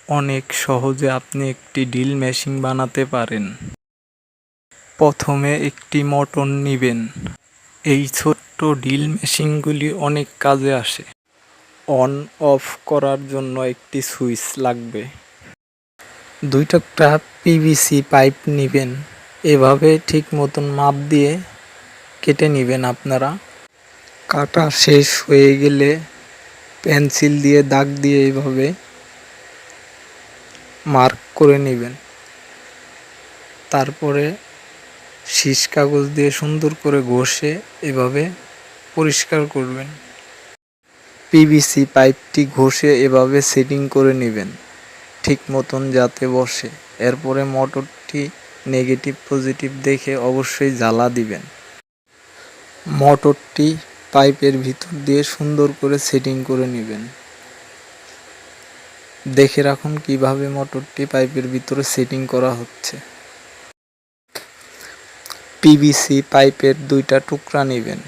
অনেক সহজে আপনি একটি ড্রিল মেশিন বানাতে পারেন। প্রথমে একটি মোটর নিবেন। এই ছোট্ট ড্রিল মেশিনগুলি অনেক কাজে আসে। অন অফ করার জন্য একটি সুইচ লাগবে। 2টা পিভিসি পাইপ নিবেন। এভাবে ঠিক মতন মাপ দিয়ে কেটে নিবেন আপনারা। কাটা শেষ হয়ে গেলে পেন্সিল দিয়ে দাগ দিয়ে এইভাবে মার্ক করে নিবেন। তারপরে শিস কাগজ দিয়ে সুন্দর করে ঘষে এভাবে পরিষ্কার করবেন। পিভিসি পাইপটি ঘষে এভাবে সেটিং করে নেবেন ঠিক মতন যাতে বসে। এরপরে মোটরটি নেগেটিভ পজিটিভ দেখে অবশ্যই জ্বালা দিবেন। মোটরটি পাইপের ভিতর দিয়ে সুন্দর করে সেটিং করে নেবেন। দেখে রাখুন কিভাবে মোটরটি পাইপের ভিতরে সেটিং করা হচ্ছে। পিভিসি পাইপের 2টা টুকরা নেবেন।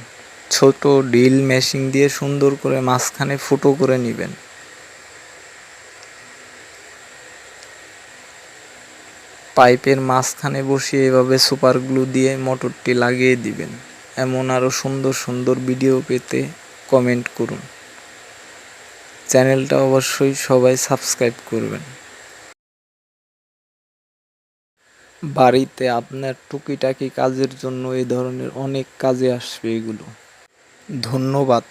ছোট ড্রিল মেশিন দিয়ে সুন্দর করে মাঝখানে ফুটো করে নেবেন। পাইপের মাঝখানে বসিয়ে এভাবে সুপার গ্লু দিয়ে মোটরটি লাগিয়ে দিবেন। এমন আরও সুন্দর সুন্দর ভিডিও পেতে কমেন্ট করুন। চ্যানেলটা অবশ্যই সবাই সাবস্ক্রাইব করবেন। বাড়িতে আপনার টুকিটাকি কাজের জন্য এই ধরনের অনেক কাজে আসবে এগুলো। ধন্যবাদ।